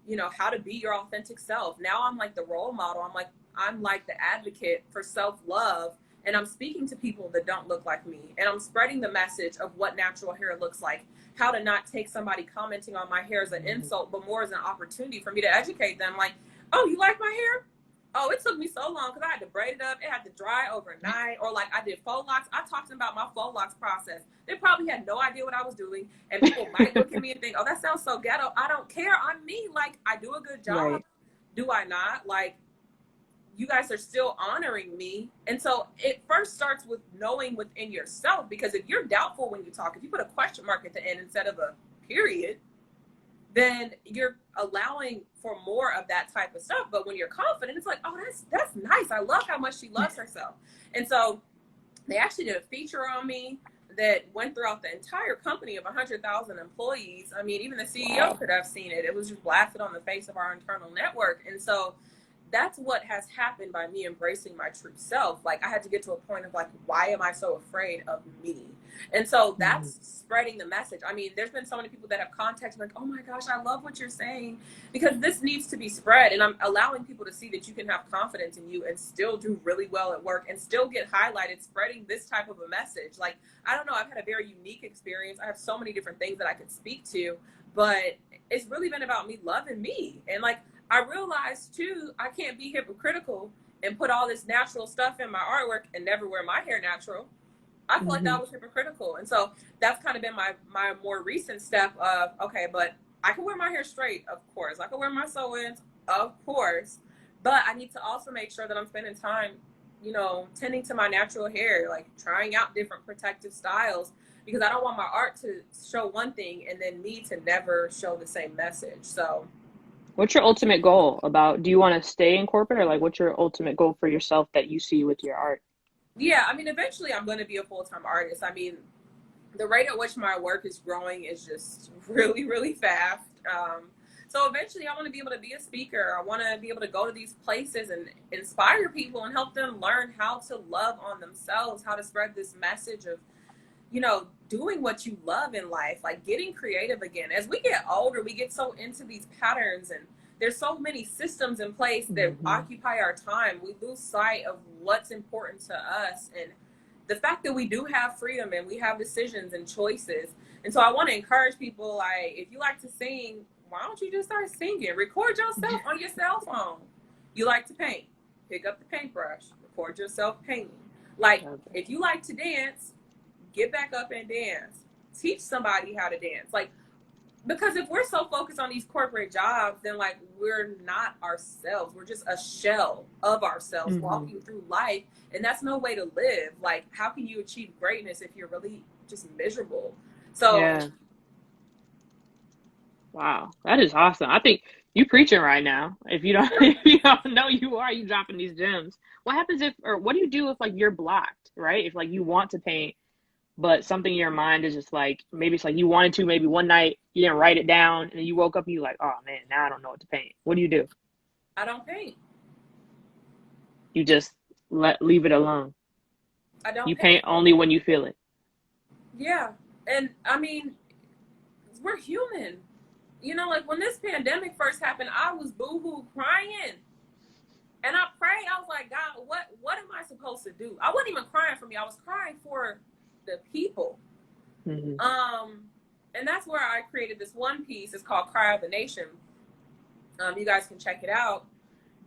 you know, how to be your authentic self. Now I'm like the role model. I'm like the advocate for self-love. And I'm speaking to people that don't look like me. And I'm spreading the message of what natural hair looks like, how to not take somebody commenting on my hair as an insult, but more as an opportunity for me to educate them. Like, oh, you like my hair? Oh, it took me so long because I had to braid it up. It had to dry overnight. Or like I did faux locks. I talked to them about my faux locks process. They probably had no idea what I was doing. And people might look at me and think, oh, that sounds so ghetto. I don't care. I'm me. Like, I do a good job. Right. Do I not? Like, you guys are still honoring me. And so it first starts with knowing within yourself, because if you're doubtful when you talk, if you put a question mark at the end instead of a period, then you're allowing for more of that type of stuff. But when you're confident, it's like, oh, that's nice. I love how much she loves herself. And so they actually did a feature on me that went throughout the entire company of 100,000 employees. I mean, even the CEO could have seen it. It was just blasted on the face of our internal network. And so that's what has happened by me embracing my true self. Like, I had to get to a point of like, why am I so afraid of me? And so Mm-hmm. that's spreading the message. I mean, there's been so many people that have contacted like, oh my gosh, I love what you're saying, because this needs to be spread. And I'm allowing people to see that you can have confidence in you and still do really well at work and still get highlighted, spreading this type of a message. Like, I don't know, I've had a very unique experience. I have so many different things that I could speak to, but it's really been about me loving me. And like, I realized too, I can't be hypocritical and put all this natural stuff in my artwork and never wear my hair natural. I feel like Mm-hmm. that was hypocritical. And so that's kind of been my more recent step of, okay, but I can wear my hair straight, of course. I can wear my sew-ins, of course. But I need to also make sure that I'm spending time, you know, tending to my natural hair, like trying out different protective styles, because I don't want my art to show one thing and then me to never show the same message. So What's your ultimate goal about, do you want to stay in corporate, or like what's your ultimate goal for yourself that you see with your art? yeah, I mean, eventually I'm going to be a full-time artist. I mean, the rate at which my work is growing is just really, really fast. So eventually I want to be able to be a speaker. I want to be able to go to these places and inspire people and help them learn how to love on themselves, how to spread this message of, you know, doing what you love in life, like getting creative again. As we get older, we get so into these patterns, and there's so many systems in place that Mm-hmm. occupy our time. We lose sight of what's important to us, and the fact that we do have freedom and we have decisions and choices. And so I want to encourage people, like, if you like to sing, why don't you just start singing? Record yourself on your cell phone. You like to paint, pick up the paintbrush, record yourself painting. Like, Okay. if you like to dance, get back up and dance. Teach somebody how to dance. Like, because if we're so focused on these corporate jobs, then like we're not ourselves. We're just a shell of ourselves Mm-hmm. walking through life. And that's no way to live. Like, how can you achieve greatness if you're really just miserable? So Yeah. Wow. That is awesome. I think you preaching right now. If you don't, if you don't know, you are, you dropping these gems. What happens if, or what do you do if like you're blocked, right? If like you want to paint, but something in your mind is just like, maybe it's like you wanted to, maybe one night you didn't write it down, and then you woke up and you're like, oh man, now I don't know what to paint. What do you do? I don't paint. You just leave it alone. I don't You paint. paint only when you feel it. Yeah. And I mean, we're human. You know, like when this pandemic first happened, I was boohoo crying. And I prayed. I was like, God, what am I supposed to do? I wasn't even crying for me. I was crying for the people. Mm-hmm. Um, and that's where I created this one piece. It's called Cry of the Nation. You guys can check it out.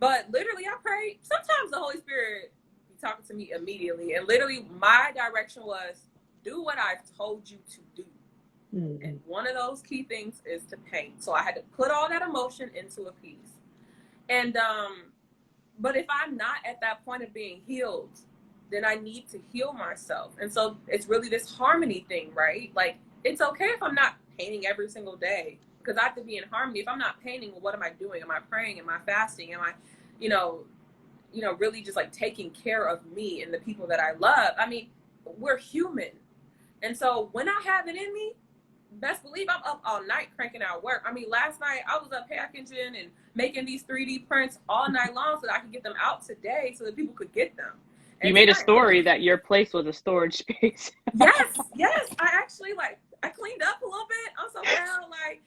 But literally, I prayed. Sometimes the Holy Spirit be talking to me immediately. And literally, my direction was, do what I've told you to do. Mm-hmm. And one of those key things is to paint. So I had to put all that emotion into a piece. And but if I'm not at that point of being healed, then I need to heal myself. And so it's really this harmony thing, right? Like, it's okay if I'm not painting every single day, because I have to be in harmony. If I'm not painting, well, what am I doing? Am I praying? Am I fasting? Am I, you know, really just like taking care of me and the people that I love? I mean, we're human. And so when I have it in me, best believe I'm up all night cranking out work. I mean, last night I was up packaging and making these 3D prints all night long so that I could get them out today so that people could get them. You And made a tonight, story that your place was a storage space. yes, I actually like I cleaned up a little bit. I'm so proud. Like,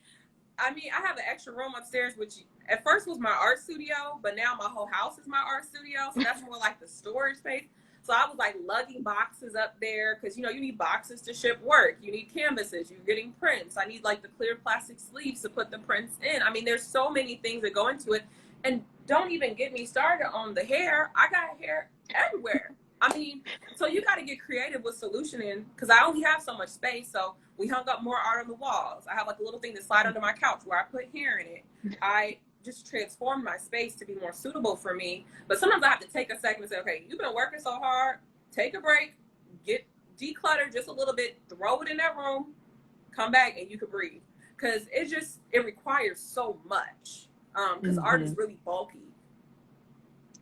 I mean, I have an extra room upstairs, which at first was my art studio, but now my whole house is my art studio. So that's more like the storage space. So I was like lugging boxes up there because, you know, you need boxes to ship work. You need canvases. You're getting prints. I need like the clear plastic sleeves to put the prints in. I mean, there's so many things that go into it. And don't even get me started on the hair. I got hair everywhere. I mean, so you got to get creative with solutioning because I only have so much space. So we hung up more art on the walls. I have like a little thing that slide under my couch where I put hair in it. I just transformed my space to be more suitable for me. But sometimes I have to take a second and say, okay, you've been working so hard, take a break, get declutter just a little bit, throw it in that room, come back and you can breathe. Because it requires so much. Because art Mm-hmm. is really bulky.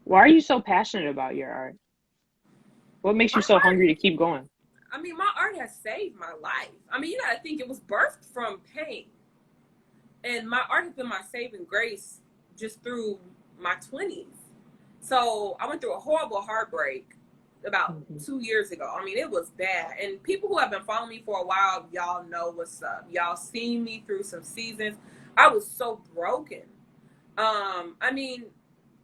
Why are you so passionate about your art? What makes My you so art, hungry to keep going? I mean, my art has saved my life. I mean, you got to think it was birthed from pain. And my art has been my saving grace just through my 20s. So I went through a horrible heartbreak about Mm-hmm. 2 years ago. I mean, it was bad. And people who have been following me for a while, y'all know what's up. Y'all seen me through some seasons. I was so broken. I mean,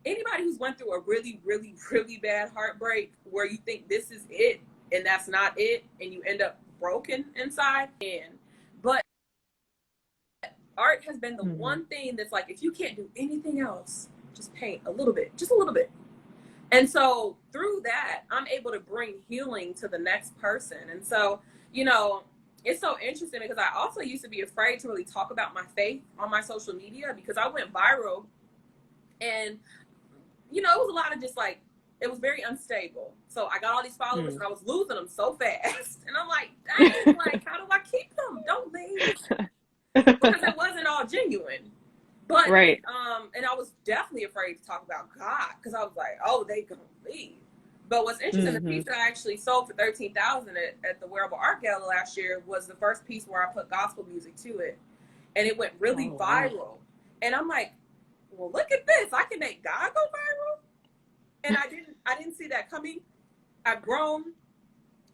anybody who's went through a really, really, really bad heartbreak where you think this is it and that's not it, and you end up broken inside. But art has been the Mm-hmm. one thing that's like, if you can't do anything else, just paint a little bit, just a little bit. And so through that, I'm able to bring healing to the next person. And so, you know, it's so interesting because I also used to be afraid to really talk about my faith on my social media because I went viral. And, you know, it was a lot of just like, it was very unstable. So I got all these followers and I was losing them so fast. And I'm like, dang, like, how do I keep them? Don't leave. Because it wasn't all genuine. But, Right. and I was definitely afraid to talk about God because I was like, oh, they gonna leave. But what's interesting, the Mm-hmm. piece that I actually sold for $13,000 at the Wearable Art Gala last year was the first piece where I put gospel music to it, and it went really Oh, wow. viral. And I'm like, well, look at this! I can make God go viral, and I didn't see that coming. I've grown.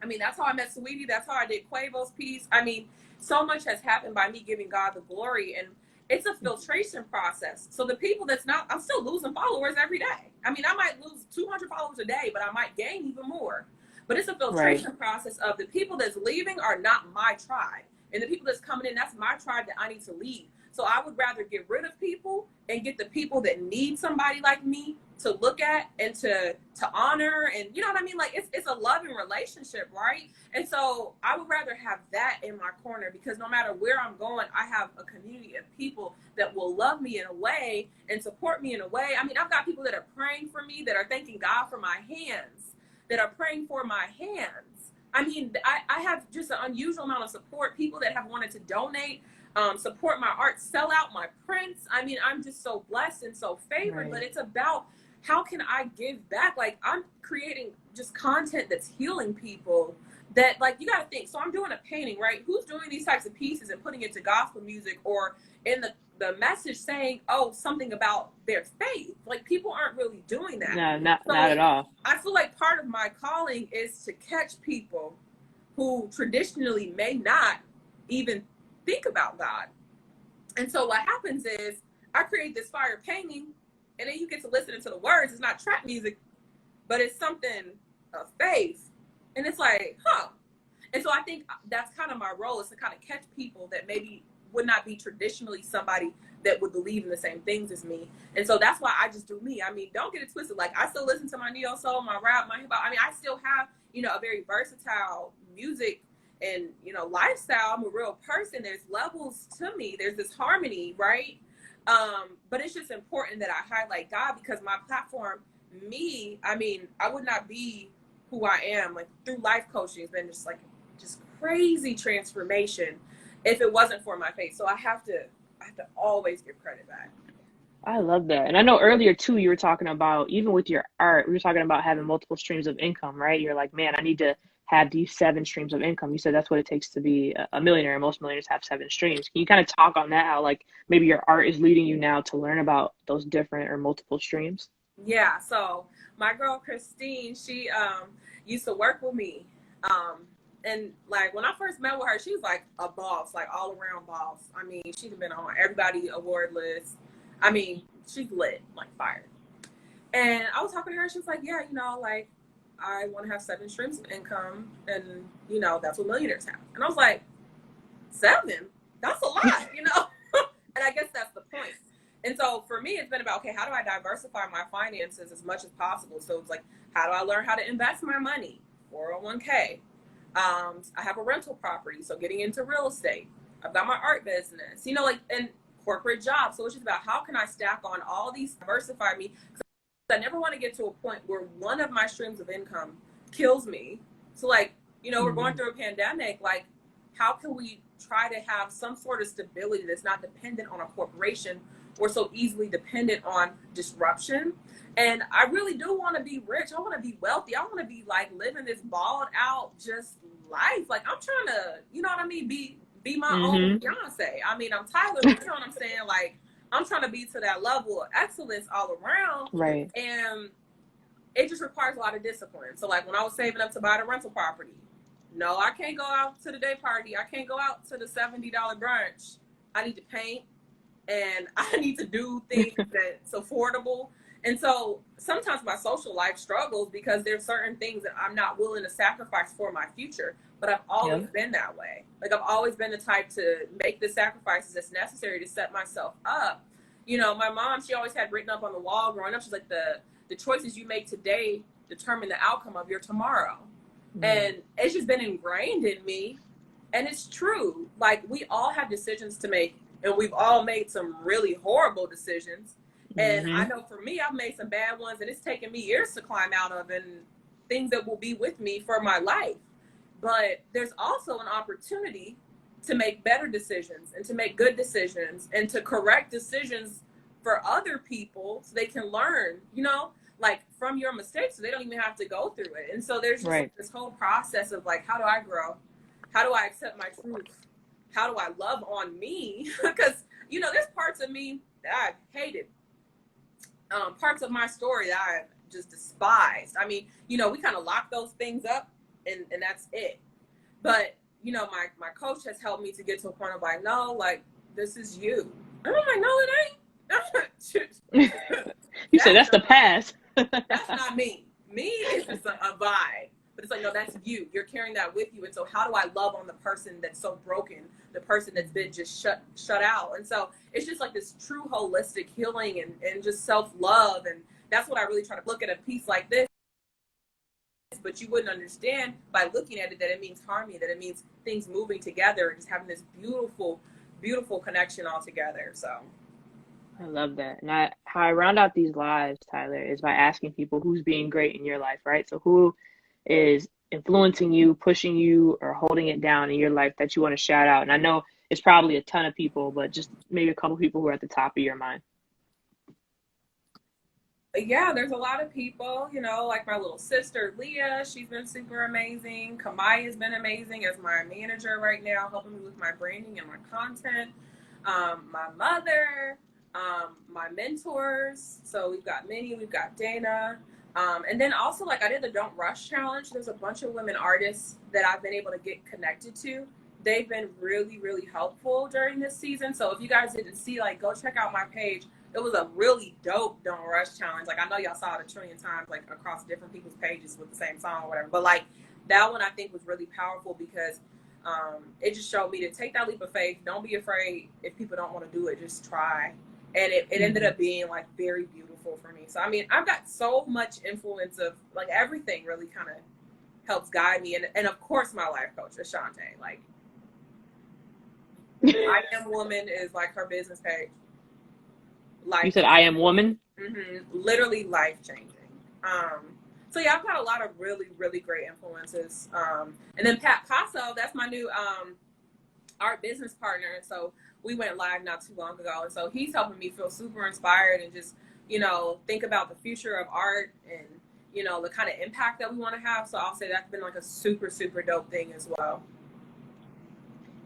I mean, that's how I met Sweetie. That's how I did Quavo's piece. I mean, so much has happened by me giving God the glory. And it's a filtration process. So the people that's not, I'm still losing followers every day. I mean, I might lose 200 followers a day, but I might gain even more. But it's a Right. filtration process of the people that's leaving are not my tribe. And the people that's coming in, that's my tribe that I need to lead. So I would rather get rid of people and get the people that need somebody like me to look at and to honor. And you know what I mean? Like it's a loving relationship, right? And so I would rather have that in my corner because no matter where I'm going, I have a community of people that will love me in a way and support me in a way. I mean, I've got people that are praying for me, that are thanking God for my hands, that are praying for my hands. I mean, I have just an unusual amount of support, people that have wanted to donate, support my art, sell out my prints. I mean, I'm just so blessed and so favored, but Right. it's about how can I give back? Like I'm creating just content that's healing people that like, you got to think. So I'm doing a painting, right? Who's doing these types of pieces and putting it to gospel music or in the message saying, oh, something about their faith? Like people aren't really doing that. No, not So at all. I feel like part of my calling is to catch people who traditionally may not even think about God. And so what happens is I create this fire painting and then you get to listen to the words. It's not trap music, but it's something of faith. And it's like, huh. And so I think that's kind of my role is to kind of catch people that maybe would not be traditionally somebody that would believe in the same things as me. And so that's why I just do me. I mean, don't get it twisted. Like I still listen to my neo soul, my rap, my hip hop. I mean, I still have, you know, a very versatile music and, you know, lifestyle. I'm a real person. There's levels to me. There's this harmony, right? But it's just important that I highlight God because my platform, me, I mean, I would not be who I am. Like through life coaching has been just crazy transformation if it wasn't for my faith. So I have to always give credit back. I love that. And I know earlier too, you were talking about, even with your art, we were talking about having multiple streams of income, right? You're like, man, I need to have these 7 streams of income. You said that's what it takes to be a millionaire. Most millionaires have 7 streams. Can you kind of talk on that? How like maybe your art is leading you now to learn about those different or multiple streams? Yeah. So my girl Christine, she used to work with me. And like when I first met with her, she was like a boss, like all around boss. I mean, she'd been on everybody award list. I mean, she's lit, like fire. And I was talking to her, she was like, yeah, you know, like I want to have 7 streams of income, and you know, that's what millionaires have. And I was like, 7? That's a lot, you know? And I guess that's the point. And so for me, it's been about, okay, how do I diversify my finances as much as possible? So it's like, how do I learn how to invest my money? 401k. I have a rental property, so getting into real estate. I've got my art business, you know, like, and corporate jobs. So it's just about how can I stack on all these, diversify me. I never want to get to a point where one of my streams of income kills me. So like, you know, we're going Mm-hmm. through a pandemic. Like, how can we try to have some sort of stability that's not dependent on a corporation or so easily dependent on disruption? And I really do want to be rich. I want to be wealthy. I want to be like living this balled out just life. Like I'm trying to, you know what I mean? Be my own Mm-hmm. Beyonce. I mean, I'm Tyler, but you know what I'm saying? Like I'm trying to be to that level of excellence all around. Right. And it just requires a lot of discipline. So like when I was saving up to buy the rental property, no, I can't go out to the day party. I can't go out to the $70 brunch. I need to paint and I need to do things that's affordable. And so sometimes my social life struggles because there's certain things that I'm not willing to sacrifice for my future. But I've always been that way. Like I've always been the type to make the sacrifices that's necessary to set myself up. You know, my mom, she always had written up on the wall growing up, she's like, the choices you make today determine the outcome of your tomorrow. And it's just been ingrained in me. And it's true. Like we all have decisions to make, and we've all made some really horrible decisions. And I know for me, I've made some bad ones, and it's taken me years to climb out of, and things that will be with me for my life. But there's also an opportunity to make better decisions and to make good decisions and to correct decisions for other people so they can learn, you know, like from your mistakes, so they don't even have to go through it. And so there's just like this whole process of like, how do I grow? How do I accept my truth? How do I love on me? Because, you know, there's parts of me that I've hated. Parts of my story that I've just despised. I mean, you know, we kind of lock those things up and that's it. But, you know, my coach has helped me to get to a point of like, no, like, this is you. And I'm like, no, it ain't. You said that's the past. That's not me. Me is just a vibe. But it's like, no, that's you. You're carrying that with you. And so how do I love on the person that's so broken, the person that's been just shut out? And so it's just like this true holistic healing and just self-love. And that's what I really try to look at a piece like this. But you wouldn't understand by looking at it that it means harmony, that it means things moving together and just having this beautiful, beautiful connection all together. So I love that. And how I round out these lives, Tyler, is by asking people who's being great in your life, right? So who is influencing you, pushing you, or holding it down in your life that you want to shout out? And I know it's probably a ton of people, but just maybe a couple people who are at the top of your mind. yeah, there's a lot of people, you know, like my little sister, Leah, she's been super amazing. Kamaya's been amazing as my manager right now, helping me with my branding and my content. My mother, my mentors. So we've got Minnie, we've got Dana. And then also, like, I did the Don't Rush Challenge. There's a bunch of women artists that I've been able to get connected to. They've been really, really helpful during this season. So if you guys didn't see, like, go check out my page. It was a really dope Don't Rush Challenge. Like, I know y'all saw it a trillion times, like, across different people's pages with the same song or whatever. But, like, that one I think was really powerful because it just showed me to take that leap of faith. Don't be afraid if people don't want to do it. Just try. And it ended up being, like, very beautiful for me. So, I mean, I've got so much influence of, like, everything really kind of helps guide me. And of course, my life coach, Ashante. Like, I Am Woman is, like, her business page. You said I Am Woman? Literally life-changing. So, yeah, I've got a lot of really, really great influences. And then Pat Casso, that's my new art business partner. So we went live not too long ago. And so he's helping me feel super inspired and just, you know, think about the future of art and, you know, the kind of impact that we want to have. So I'll say that's been like a super, super dope thing as well.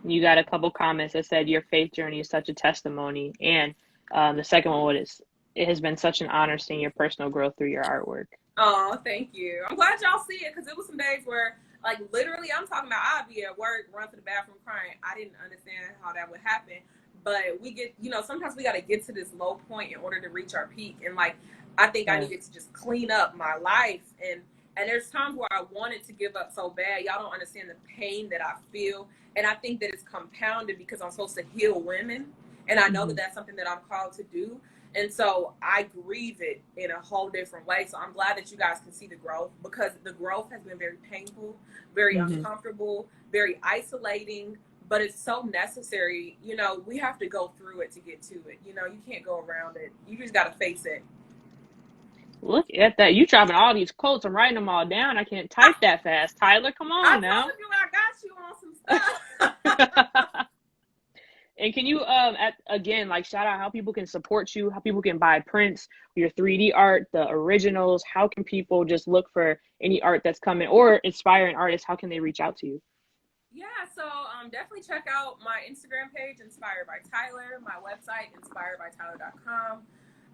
You got a couple comments that said your faith journey is such a testimony. And the second one was, it has been such an honor seeing your personal growth through your artwork. Oh, thank you. I'm glad y'all see it because it was some days where, like, literally, I'm talking about I'd be at work, run to the bathroom crying. I didn't understand how that would happen. But we get, you know, sometimes we got to get to this low point in order to reach our peak. And, like, I think I needed to just clean up my life. And there's times where I wanted to give up so bad. Y'all don't understand the pain that I feel. And I think that it's compounded because I'm supposed to heal women. And I know that that's something that I'm called to do. And so I grieve it in a whole different way. So I'm glad that you guys can see the growth because the growth has been very painful, very uncomfortable, very isolating, but it's so necessary. You know, we have to go through it to get to it. You know, you can't go around it. You just got to face it. Look at that. You dropping all these quotes. I'm writing them all down. I can't type that fast. Tyler, come on now. I told you I got you on some stuff. And can you, again, like shout out how people can support you, how people can buy prints, your 3D art, the originals. How can people just look for any art that's coming or inspiring artists? How can they reach out to you? Yeah, so definitely check out my Instagram page, Inspired by Tyler, my website, inspiredbytyler.com.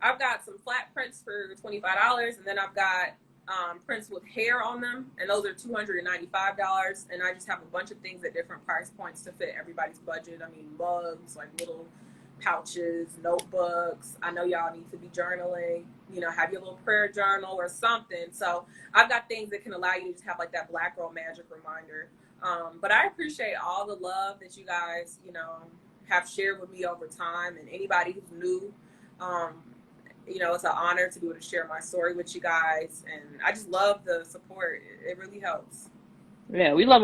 I've got some flat prints for $25, and then I've got prints with hair on them, and those are $295. And I just have a bunch of things at different price points to fit everybody's budget. I mean, mugs, like little pouches, notebooks. I know y'all need to be journaling, you know, have your little prayer journal or something. So I've got things that can allow you to just have like that Black Girl Magic reminder. But I appreciate all the love that you guys, you know, have shared with me over time, and anybody who's new. You know, it's an honor to be able to share my story with you guys, and I just love the support. It really helps. Yeah, we love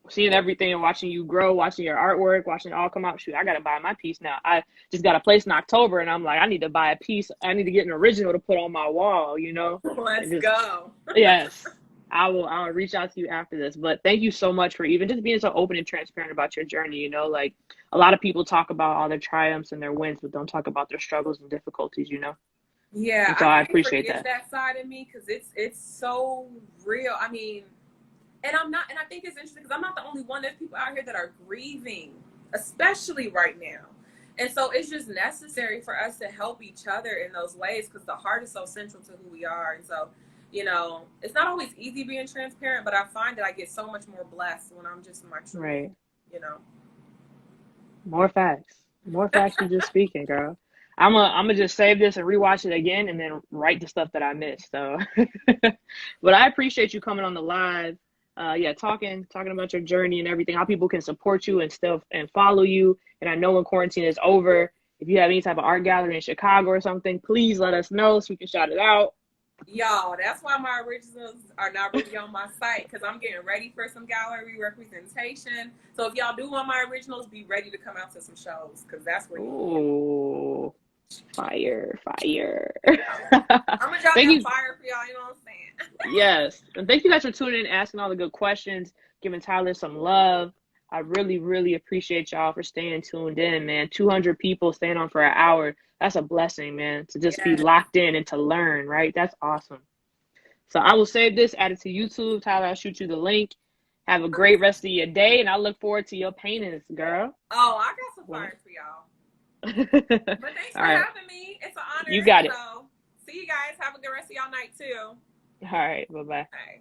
seeing everything and watching you grow, watching your artwork, watching it all come out. Shoot, I gotta buy my piece now. I just got a place in October, and I'm like, I need to buy a piece. I need to get an original to put on my wall, you know? Let's go. Yes. I'll reach out to you after this. But thank you so much for even just being so open and transparent about your journey. You know, like a lot of people talk about all their triumphs and their wins, but don't talk about their struggles and difficulties, you know? Yeah, and so I appreciate that side of me, because it's so real. I mean, and I think it's interesting because I'm not the only one. There's people out here that are grieving, especially right now. And so it's just necessary for us to help each other in those ways, because the heart is so central to who we are. And so, you know, it's not always easy being transparent, but I find that I get so much more blessed when I'm just my truth, right. You know. More facts you just speaking, girl. I'm gonna just save this and rewatch it again and then write the stuff that I missed. So, but I appreciate you coming on the live. Yeah, talking about your journey and everything, how people can support you and stuff and follow you. And I know when quarantine is over, if you have any type of art gallery in Chicago or something, please let us know so we can shout it out. Y'all, that's why my originals are not really on my site, because I'm getting ready for some gallery representation. So if y'all do want my originals, be ready to come out to some shows, because that's where you fire. I'm gonna drop that fire for y'all, you know what I'm saying? Yes. And thank you guys for tuning in, asking all the good questions, giving Tyler some love. I really, really appreciate y'all for staying tuned in, man. 200 people staying on for an hour. That's a blessing, man, to just be locked in and to learn, right? That's awesome. So I will save this, add it to YouTube. Tyler, I'll shoot you the link. Have a great rest of your day, and I look forward to your paintings, girl. Oh, I got some fire for y'all. But thanks for having me. It's an honor. You got it. So, see you guys. Have a good rest of y'all night, too. All right. Bye-bye. Bye.